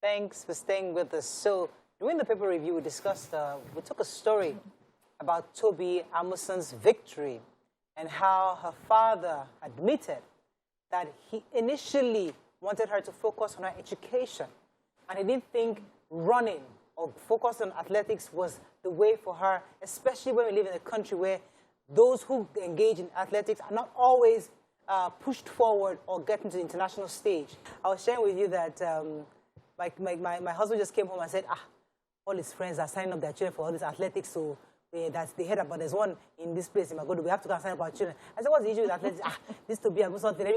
Thanks for staying with us. So, during the paper review, we discussed, we took a story about Tobi Amusan's victory and how her father admitted that he initially wanted her to focus on her education. And he didn't think running or focus on athletics was the way for her, especially when we live in a country where those who engage in athletics are not always pushed forward or get into the international stage. I was sharing with you that my husband just came home and said, all his friends are signing up their children for all this athletics, so they heard about there's one in this place in Magodo. We have to go and sign up our children. I said, what's the issue with athletics? This Tobi Amusan thing.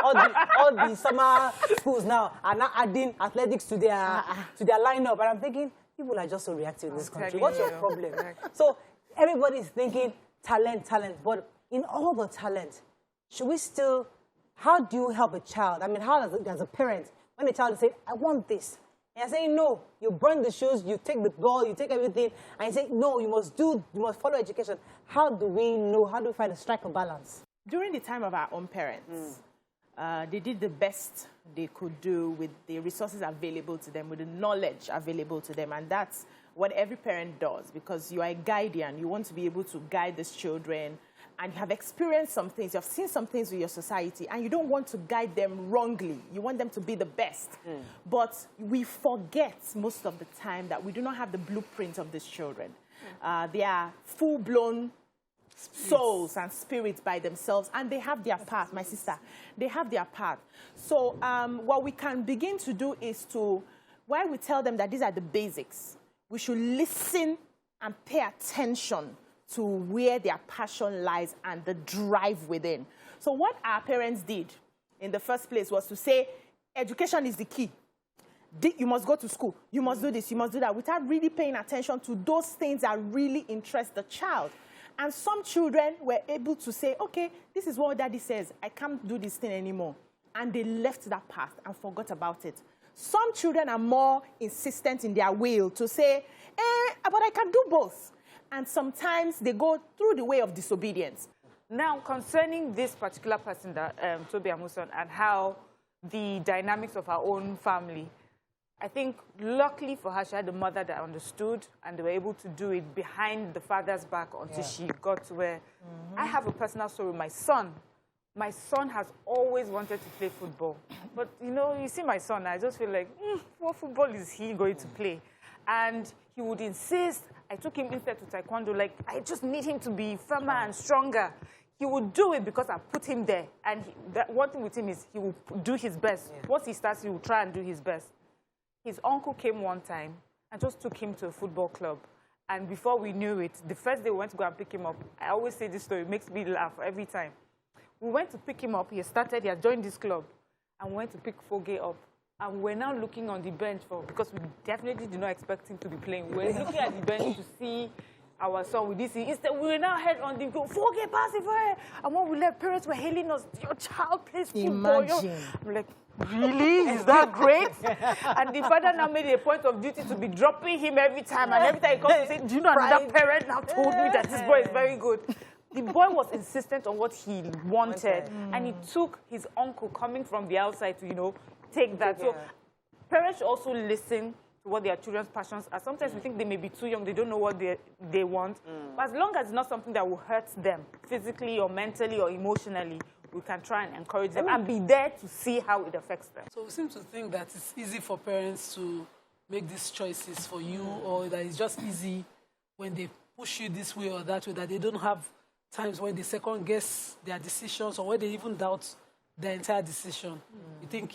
All the summer schools now are now adding athletics to their lineup. And I'm thinking, people are just so reactive in this country. What's your problem? So everybody's thinking talent. But in all the talent, should we still, how do you help a child? I mean, how does a parent, when a child says, I want this, and you're saying, no, you burn the shoes, you take the ball, you take everything, and you say, no, you must follow education. How do we know, how do we find a strike of balance? During the time of our own parents, they did the best they could do with the resources available to them, with the knowledge available to them. And that's what every parent does, because you are a guardian. You want to be able to guide these children, and you have experienced some things, you have seen some things with your society, and you don't want to guide them wrongly. You want them to be the best. But we forget most of the time that we do not have the blueprint of these children. They are full-blown souls and spirits by themselves, and they have their path, my sister. They have their path. So what we can begin to do is to, while we tell them that these are the basics, we should listen and pay attention to where their passion lies and the drive within. So what our parents did in the first place was to say, education is the key. You must go to school. You must do this. You must do that, without really paying attention to those things that really interest the child. And some children were able to say, okay, this is what daddy says. I can't do this thing anymore. And they left that path and forgot about it. Some children are more insistent in their will to say, but I can do both. And sometimes they go through the way of disobedience. Now, concerning this particular person, that Tobi Amusan, and how the dynamics of her own family, I think luckily for her, she had a mother that understood, and they were able to do it behind the father's back until she got to where... I have a personal story with my son. My son has always wanted to play football. But, you know, you see my son, I just feel like, what football is he going to play? And he would insist. I took him instead to taekwondo. Like, I just need him to be firmer and stronger. He would do it because I put him there. And one thing with him is he will do his best. Once he starts, he will try and do his best. His uncle came one time and just took him to a football club. And before we knew it, the first day we went to go and pick him up, I always say this story, it makes me laugh every time. We went to pick him up. He had joined this club. And we went to pick Foge up. And we're now looking on the bench because we definitely did not expect him to be playing. We're looking at the bench to see our son with this. Instead, we were now head on the go, Foge, pass it for her. And when we left, parents were hailing us, your child plays football. Imagine. I'm like, really? Is that great? And the father now made it a point of duty to be dropping him every time. And every time he comes to say, do you know another parent now told me that this boy is very good? The boy was insistent on what he wanted. And he took his uncle coming from the outside to, you know, take that. So parents should also listen to what their children's passions are. Sometimes we think they may be too young, they don't know what they want. But as long as it's not something that will hurt them physically or mentally or emotionally, we can try and encourage them and be there to see how it affects them. So we seem to think that it's easy for parents to make these choices for you, or that it's just easy when they push you this way or that way, that they don't have times when they second guess their decisions or when they even doubt their entire decision. You think...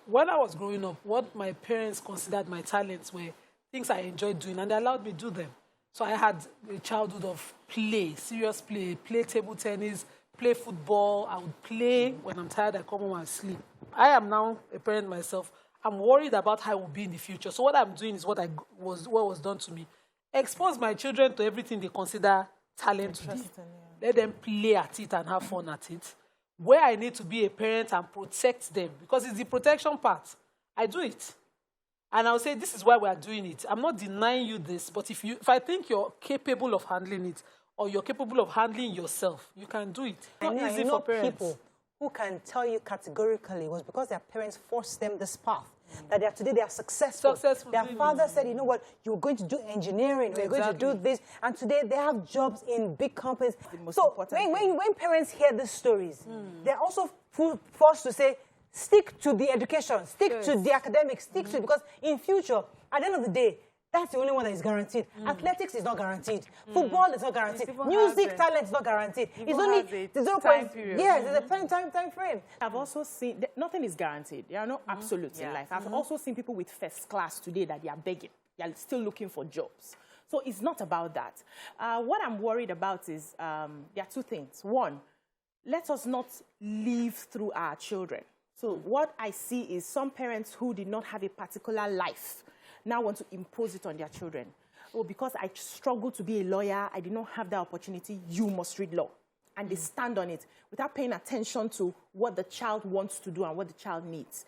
When I was growing up, what my parents considered my talents were things I enjoyed doing, and they allowed me to do them. So I had a childhood of play, serious play table tennis, play football. I would play when I'm tired, I come home and sleep. I am now a parent myself. I'm worried about how I will be in the future. So what I'm doing is what was done to me. Expose my children to everything they consider talent to be. Let them play at it and have fun at it. Where I need to be a parent and protect them, because it's the protection part, I do it. And I'll say, this is why we are doing it. I'm not denying you this, but if I think you're capable of handling it, or you're capable of handling yourself, you can do it. It's not easy for parents. People who can tell you categorically it was because their parents forced them this path. That today they are successful. Their father said, you know what, you're going to do engineering, you're going to do this, and today they have jobs in big companies. So when parents hear these stories, they're also forced to say, stick to the education, stick to the academics, stick to it, because in future, at the end of the day, that's the only one that is guaranteed. Athletics is not guaranteed. Football is not guaranteed. Music talent is not guaranteed. It's only the 0 point. Yes, there's a time frame. I've also seen that nothing is guaranteed. There are no absolutes in life. I've also seen people with first class today that they are begging. They are still looking for jobs. So it's not about that. What I'm worried about is there are two things. One, let us not live through our children. So what I see is some parents who did not have a particular life now want to impose it on their children. Oh, because I struggled to be a lawyer, I did not have that opportunity, you must read law. And they stand on it without paying attention to what the child wants to do and what the child needs.